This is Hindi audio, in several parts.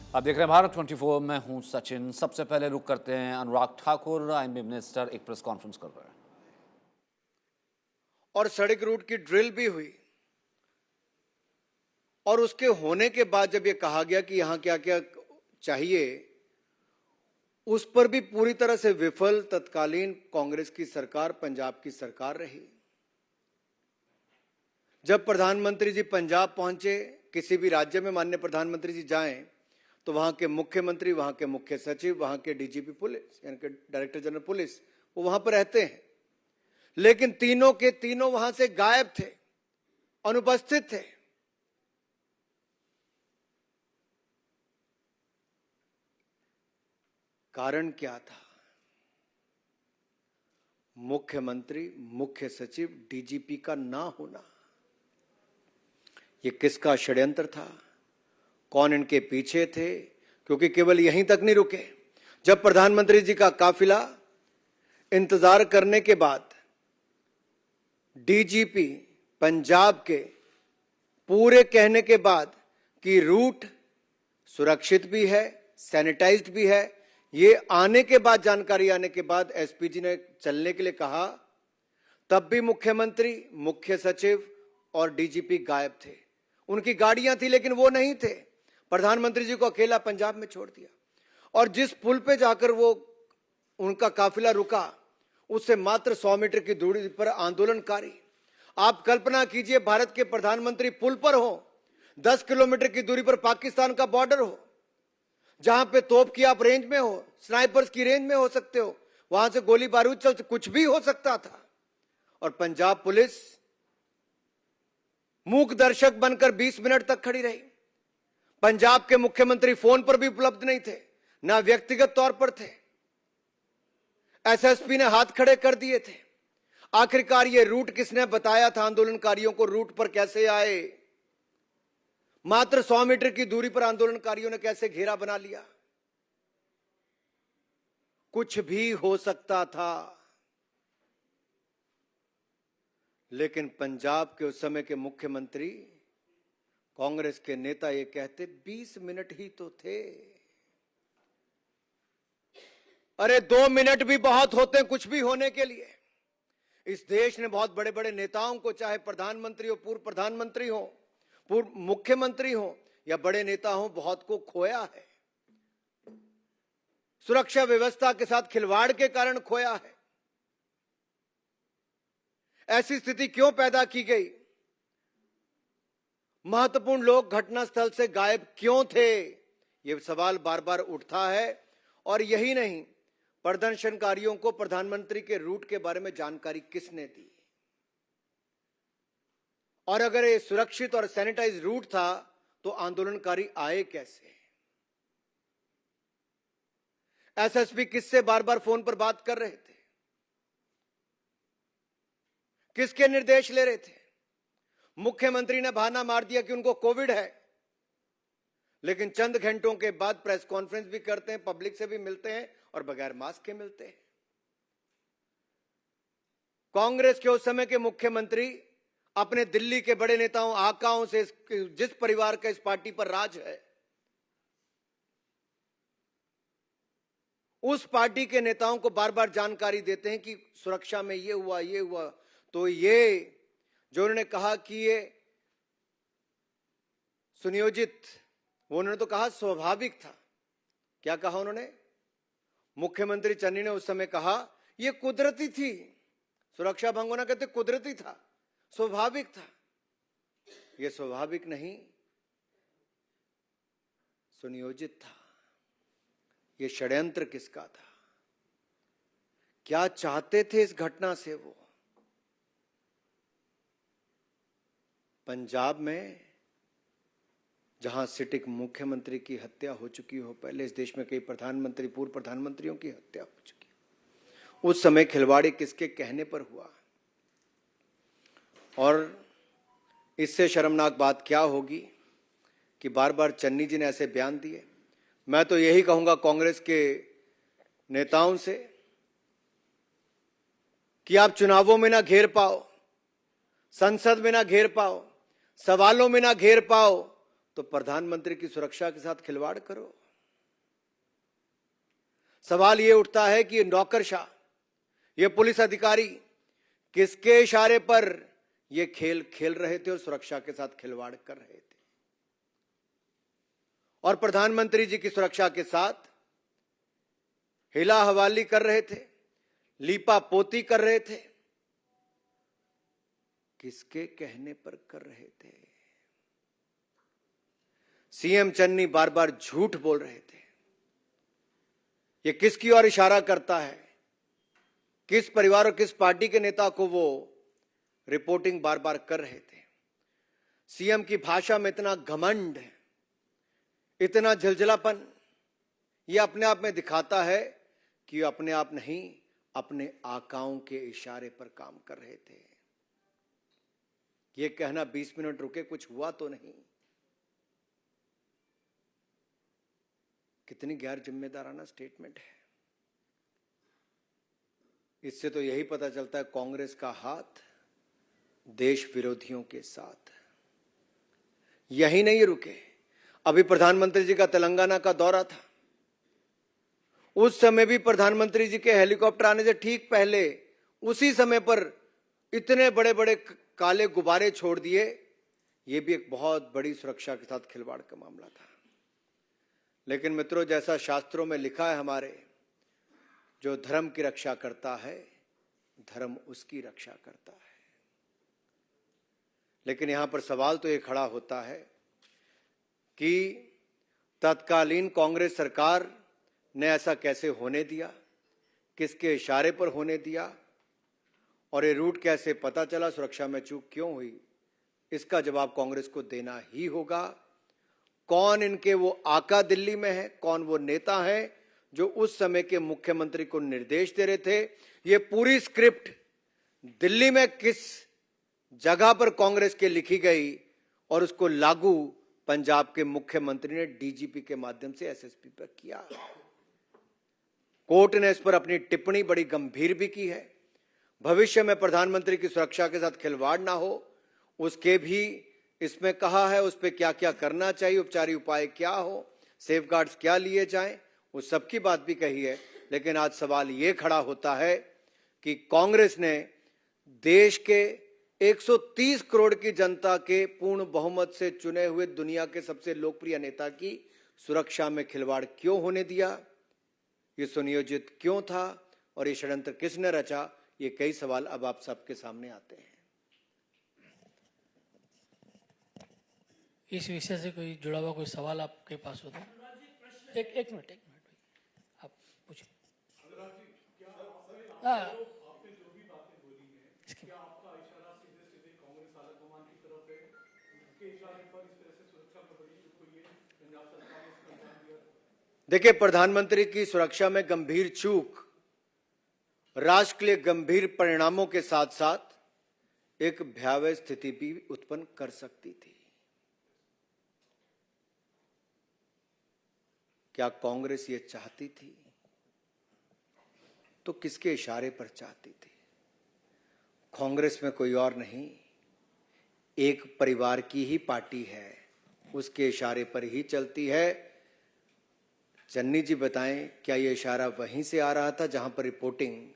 आप देख रहे हैं भारत 24। मैं हूं सचिन। सबसे पहले रुक करते हैं अनुराग ठाकुर, आईएनबी मिनिस्टर, एक प्रेस कॉन्फ्रेंस कर रहे हैं और सड़क रूट की ड्रिल भी हुई। और उसके होने के बाद जब ये कहा गया कि यहां क्या क्या चाहिए, उस पर भी पूरी तरह से विफल तत्कालीन कांग्रेस की सरकार, पंजाब की सरकार रही। जब प्रधानमंत्री जी पंजाब पहुंचे, किसी भी राज्य में माननीय प्रधानमंत्री जी जाएं, तो वहां के मुख्यमंत्री, वहां के मुख्य सचिव, वहां के डीजीपी पुलिस यानी कि डायरेक्टर जनरल पुलिस, वो वहां पर रहते हैं। लेकिन तीनों के तीनों वहां से गायब थे, अनुपस्थित थे। कारण क्या था? मुख्यमंत्री, मुख्य सचिव, डीजीपी का ना होना। ये किसका षड्यंत्र था? कौन इनके पीछे थे? क्योंकि केवल यहीं तक नहीं रुके। जब प्रधानमंत्री जी का काफिला इंतजार करने के बाद डीजीपी पंजाब के पूरे कहने के बाद कि रूट सुरक्षित भी है, सैनिटाइज्ड भी है, ये आने के बाद, जानकारी आने के बाद एसपी जी ने चलने के लिए कहा, तब भी मुख्यमंत्री, मुख्य सचिव और डीजीपी गायब थे। उनकी गाड़ियां थी लेकिन वो नहीं थे। प्रधानमंत्री जी को अकेला पंजाब में छोड़ दिया। और जिस पुल पे जाकर वो उनका काफिला रुका, उससे मात्र 100 मीटर की दूरी पर आंदोलनकारी, आप कल्पना कीजिए, भारत के प्रधानमंत्री पुल पर हो, 10 किलोमीटर की दूरी पर पाकिस्तान का बॉर्डर हो, जहां पे तोप की आप रेंज में हो, स्नाइपर्स की रेंज में हो सकते हो, वहां से गोली बारूद चल, कुछ भी हो सकता था। और पंजाब पुलिस मूक दर्शक बनकर 20 मिनट तक खड़ी रही। पंजाब के मुख्यमंत्री फोन पर भी उपलब्ध नहीं थे, ना व्यक्तिगत तौर पर थे। एसएसपी ने हाथ खड़े कर दिए थे। आखिरकार ये रूट किसने बताया था आंदोलनकारियों को? रूट पर कैसे आए? मात्र 100 मीटर की दूरी पर आंदोलनकारियों ने कैसे घेरा बना लिया? कुछ भी हो सकता था। लेकिन पंजाब के उस समय के मुख्यमंत्री, कांग्रेस के नेता ये कहते 20 मिनट ही तो थे। अरे 2 मिनट भी बहुत होते हैं कुछ भी होने के लिए। इस देश ने बहुत बड़े बड़े नेताओं को, चाहे प्रधानमंत्री हो, पूर्व प्रधानमंत्री हो, पूर्व मुख्यमंत्री हो या बड़े नेता हो, बहुत को खोया है। सुरक्षा व्यवस्था के साथ खिलवाड़ के कारण खोया है। ऐसी स्थिति क्यों पैदा की गई? महत्वपूर्ण लोग घटनास्थल से गायब क्यों थे? यह सवाल बार बार उठता है। और यही नहीं, प्रदर्शनकारियों को प्रधानमंत्री के रूट के बारे में जानकारी किसने दी? और अगर ये सुरक्षित और सैनिटाइज रूट था, तो आंदोलनकारी आए कैसे? एसएसपी किससे बार बार फोन पर बात कर रहे थे? किसके निर्देश ले रहे थे? मुख्यमंत्री ने बहाना मार दिया कि उनको कोविड है, लेकिन चंद घंटों के बाद प्रेस कॉन्फ्रेंस भी करते हैं, पब्लिक से भी मिलते हैं और बगैर मास्क के मिलते हैं। कांग्रेस के उस समय के मुख्यमंत्री अपने दिल्ली के बड़े नेताओं, आकाओं से, जिस परिवार का इस पार्टी पर राज है, उस पार्टी के नेताओं को बार बार जानकारी देते हैं कि सुरक्षा में ये हुआ, ये हुआ। तो ये जो उन्होंने कहा कि ये सुनियोजित, वो उन्होंने तो कहा स्वाभाविक था। क्या कहा उन्होंने? मुख्यमंत्री चन्नी ने उस समय कहा ये कुदरती थी। सुरक्षा भंग होना कहते कुदरती था, स्वाभाविक था। ये स्वाभाविक नहीं, सुनियोजित था। ये षड्यंत्र किसका था? क्या चाहते थे इस घटना से वो? पंजाब में जहां सिटिंग मुख्यमंत्री की हत्या हो चुकी हो, पहले इस देश में कई प्रधानमंत्री, पूर्व प्रधानमंत्रियों की हत्या हो चुकी, उस समय खिलवाड़ी किसके कहने पर हुआ? और इससे शर्मनाक बात क्या होगी कि बार बार चन्नी जी ने ऐसे बयान दिए। मैं तो यही कहूंगा कांग्रेस के नेताओं से कि आप चुनावों में ना घेर पाओ, संसद में ना घेर पाओ, सवालों में ना घेर पाओ, तो प्रधानमंत्री की सुरक्षा के साथ खिलवाड़ करो। सवाल यह उठता है कि ये नौकरशाह, ये पुलिस अधिकारी किसके इशारे पर ये खेल खेल रहे थे और सुरक्षा के साथ खिलवाड़ कर रहे थे, और प्रधानमंत्री जी की सुरक्षा के साथ हिला हवाली कर रहे थे, लीपा पोती कर रहे थे। किसके कहने पर कर रहे थे? सीएम चन्नी बार बार झूठ बोल रहे थे। ये किसकी ओर इशारा करता है? किस परिवार और किस पार्टी के नेता को वो रिपोर्टिंग बार बार कर रहे थे? सीएम की भाषा में इतना घमंड, इतना झलझलापन, ये अपने आप में दिखाता है कि अपने आप नहीं, अपने आकाओं के इशारे पर काम कर रहे थे। ये कहना 20 मिनट रुके, कुछ हुआ तो नहीं, कितनी गैर जिम्मेदाराना स्टेटमेंट है। इससे तो यही पता चलता है कांग्रेस का हाथ देश विरोधियों के साथ। यही नहीं रुके, अभी प्रधानमंत्री जी का तेलंगाना का दौरा था, उस समय भी प्रधानमंत्री जी के हेलीकॉप्टर आने से ठीक पहले उसी समय पर इतने बड़े बड़े काले गुब्बारे छोड़ दिए। यह भी एक बहुत बड़ी सुरक्षा के साथ खिलवाड़ का मामला था। लेकिन मित्रों, जैसा शास्त्रों में लिखा है हमारे, जो धर्म की रक्षा करता है, धर्म उसकी रक्षा करता है। लेकिन यहां पर सवाल तो ये खड़ा होता है कि तत्कालीन कांग्रेस सरकार ने ऐसा कैसे होने दिया, किसके इशारे पर होने दिया, और ये रूट कैसे पता चला, सुरक्षा में चूक क्यों हुई? इसका जवाब कांग्रेस को देना ही होगा। कौन इनके वो आका दिल्ली में है, कौन वो नेता है जो उस समय के मुख्यमंत्री को निर्देश दे रहे थे? ये पूरी स्क्रिप्ट दिल्ली में किस जगह पर कांग्रेस के लिखी गई और उसको लागू पंजाब के मुख्यमंत्री ने डीजीपी के माध्यम से एसएसपी पर किया। कोर्ट ने इस पर अपनी टिप्पणी बड़ी गंभीर भी की है। भविष्य में प्रधानमंत्री की सुरक्षा के साथ खिलवाड़ ना हो, उसके भी इसमें कहा है, उस पर क्या क्या करना चाहिए, उपचारी उपाय क्या हो, सेफगार्ड्स क्या लिए जाएं, उस सब की बात भी कही है। लेकिन आज सवाल ये खड़ा होता है कि कांग्रेस ने देश के 130 करोड़ की जनता के पूर्ण बहुमत से चुने हुए दुनिया के सबसे लोकप्रिय नेता की सुरक्षा में खिलवाड़ क्यों होने दिया? ये सुनियोजित क्यों था और ये षड्यंत्र किसने रचा? ये कई सवाल अब आप सबके सामने आते हैं। इस विषय से कोई जुड़ा हुआ कोई सवाल आपके पास हो तो एक मिनट आप पूछिए। हाँ, देखिए, प्रधानमंत्री की सुरक्षा में गंभीर चूक राष्ट्र के लिए गंभीर परिणामों के साथ साथ एक भयावह स्थिति भी उत्पन्न कर सकती थी। क्या कांग्रेस ये चाहती थी? तो किसके इशारे पर चाहती थी? कांग्रेस में कोई और नहीं, एक परिवार की ही पार्टी है, उसके इशारे पर ही चलती है। चन्नी जी बताएं, क्या ये इशारा वहीं से आ रहा था जहां पर रिपोर्टिंग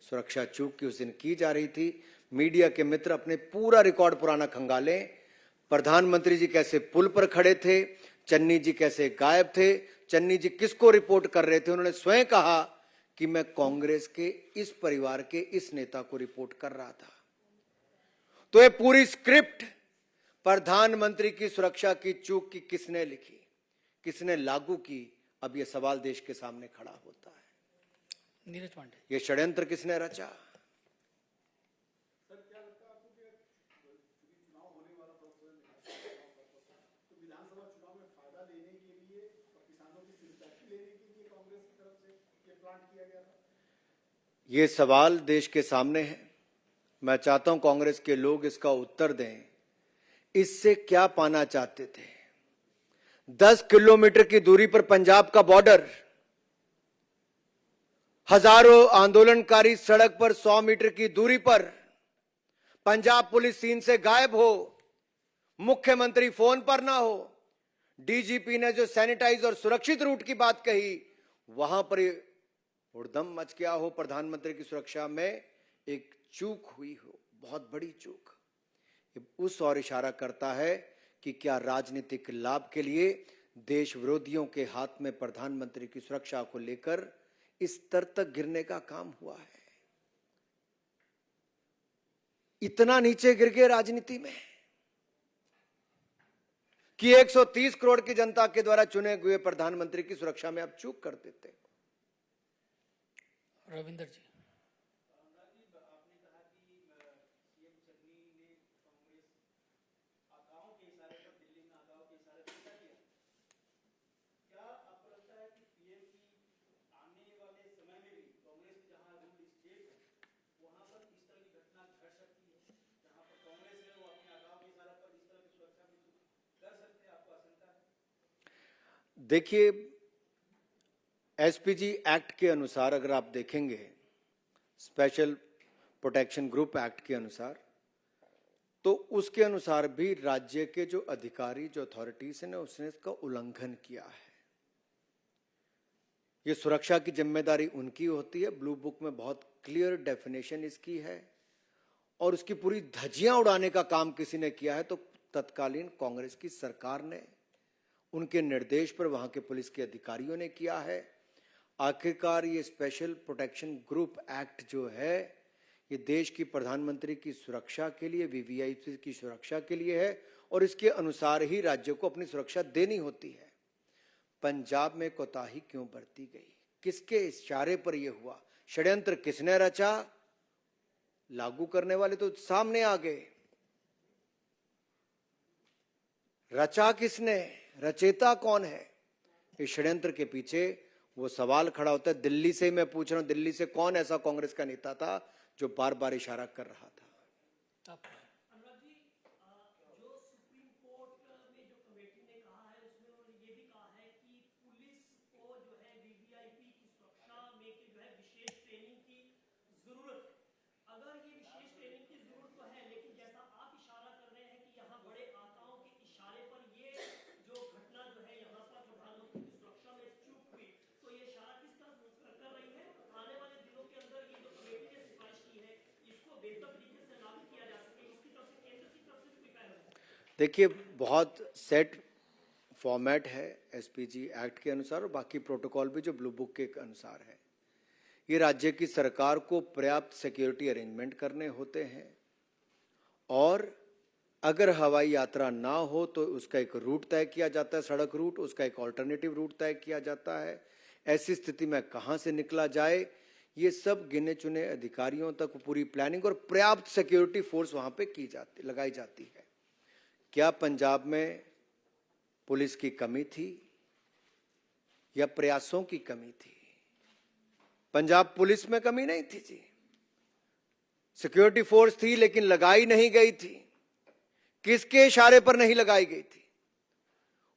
सुरक्षा चूक की उस दिन की जा रही थी? मीडिया के मित्र अपने पूरा रिकॉर्ड पुराना खंगालें। प्रधानमंत्री जी कैसे पुल पर खड़े थे, चन्नी जी कैसे गायब थे, चन्नी जी किसको रिपोर्ट कर रहे थे? उन्होंने स्वयं कहा कि मैं कांग्रेस के इस परिवार के इस नेता को रिपोर्ट कर रहा था। तो ये पूरी स्क्रिप्ट प्रधानमंत्री की सुरक्षा की चूक की किसने लिखी, किसने लागू की? अब यह सवाल देश के सामने खड़ा होता है। नीरज पांडे, यह षड्यंत्र किसने रचा? ये सवाल देश के सामने है। मैं चाहता हूं कांग्रेस के लोग इसका उत्तर दें। इससे क्या पाना चाहते थे? 10 किलोमीटर की दूरी पर पंजाब का बॉर्डर, हजारों आंदोलनकारी सड़क पर 100 मीटर की दूरी पर, पंजाब पुलिस सीन से गायब हो, मुख्यमंत्री फोन पर ना हो, डीजीपी ने जो सैनिटाइज और सुरक्षित रूट की बात कही, वहां पर हुड़दंग मच गया हो। प्रधानमंत्री की सुरक्षा में एक चूक हुई हो, बहुत बड़ी चूक। उस ओर इशारा करता है कि क्या राजनीतिक लाभ के लिए देश विरोधियों के हाथ में प्रधानमंत्री की सुरक्षा को लेकर इस स्तर तक गिरने का काम हुआ है। इतना नीचे गिर गए राजनीति में कि 130 करोड़ की जनता के द्वारा चुने हुए प्रधानमंत्री की सुरक्षा में आप चूक कर देते हो। रविंदर जी, देखिए, एसपीजी एक्ट के अनुसार अगर आप देखेंगे, स्पेशल प्रोटेक्शन ग्रुप एक्ट के अनुसार, तो उसके अनुसार भी राज्य के जो अधिकारी, जो अथॉरिटीज ने, उसने इसका उल्लंघन किया है। ये सुरक्षा की जिम्मेदारी उनकी होती है। ब्लू बुक में बहुत क्लियर डेफिनेशन इसकी है, और उसकी पूरी धज्जियां उड़ाने का काम किसी ने किया है तो तत्कालीन कांग्रेस की सरकार ने, उनके निर्देश पर वहां के पुलिस के अधिकारियों ने किया है। आखिरकार ये स्पेशल प्रोटेक्शन ग्रुप एक्ट जो है, ये देश की प्रधानमंत्री की सुरक्षा के लिए, वीवीआईपी की सुरक्षा के लिए है, और इसके अनुसार ही राज्य को अपनी सुरक्षा देनी होती है। पंजाब में कोताही क्यों बरती गई? किसके इशारे पर यह हुआ? षड्यंत्र किसने रचा? लागू करने वाले तो सामने आ गए। रचा किसने? रचेता कौन है? इस षड्यंत्र के पीछे वो सवाल खड़ा होता है। दिल्ली से मैं पूछ रहा हूं, दिल्ली से कौन ऐसा कांग्रेस का नेता था जो बार बार इशारा कर रहा था? अनुराग जी, जो सुप्रीम कोर्ट में जो कमेटी ने कहा है, उसमें उन्होंने ये भी कहा है कि पुलिस को जो है वीवीआईपी की सुरक्षा में की जो है विशेष ट्रेनिंग की जरूरत है। अगर ये विशेष ट्रेनिंग की जरूरत तो है, लेकिन जैसा आप इशारा कर रहे हैं कि यहाँ बड़े आकाओं के इशारे पर ये जो घटना जो है यहाँ पर प्रधानमंत्री की सुरक्षा में चूक हुई, तो ये इशारा किस तरफ कर रही है? आने वाले दिनों के अंदर ये जो कमेटी ने सिफारिश की है, इसको बेहतर तरीके से लागू किया जा सके, इसकी तरफ से केंद्र की तरफ से कोई पहल हो? देखिए, बहुत सेट फॉर्मेट है एसपीजी एक्ट के अनुसार, और बाकी प्रोटोकॉल भी जो ब्लू बुक के अनुसार है। ये राज्य की सरकार को पर्याप्त सिक्योरिटी अरेंजमेंट करने होते हैं, और अगर हवाई यात्रा ना हो तो उसका एक रूट तय किया जाता है, सड़क रूट, उसका एक ऑल्टरनेटिव रूट तय किया जाता है। ऐसी स्थिति में कहां से निकला जाए, ये सब गिने चुने अधिकारियों तक पूरी प्लानिंग और पर्याप्त सिक्योरिटी फोर्स वहां पे लगाई जाती है। क्या पंजाब में पुलिस की कमी थी या प्रयासों की कमी थी? पंजाब पुलिस में कमी नहीं थी जी, सिक्योरिटी फोर्स थी, लेकिन लगाई नहीं गई थी। किसके इशारे पर नहीं लगाई गई थी?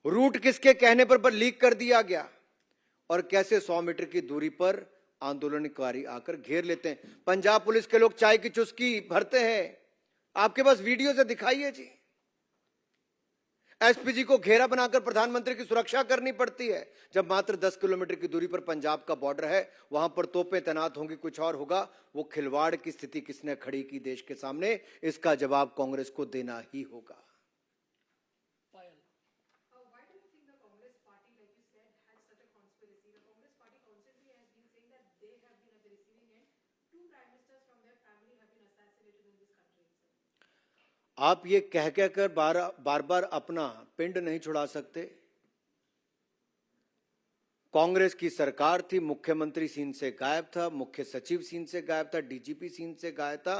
रूट किसके कहने पर लीक कर दिया गया? और कैसे 100 मीटर की दूरी पर आंदोलनकारी आकर घेर लेते हैं। पंजाब पुलिस के लोग चाय की चुस्की भरते हैं, आपके पास वीडियो से दिखाइए जी। एसपीजी को घेरा बनाकर प्रधानमंत्री की सुरक्षा करनी पड़ती है, जब मात्र 10 किलोमीटर की दूरी पर पंजाब का बॉर्डर है। वहां पर तोपें तैनात होंगी, कुछ और होगा। वो खिलवाड़ की स्थिति किसने खड़ी की देश के सामने? इसका जवाब कांग्रेस को देना ही होगा। पायल, Why do you think the Congress party, like you said, had such a conspiracy? The Congress party constantly has been saying that they have been at the receiving end. Two prime ministers from their family have been assassinated in this country itself. आप ये कह कर बार बार अपना पिंड नहीं छुड़ा सकते। कांग्रेस की सरकार थी, मुख्यमंत्री सीन से गायब था, मुख्य सचिव सीन से गायब था, डीजीपी सीन से गायब था।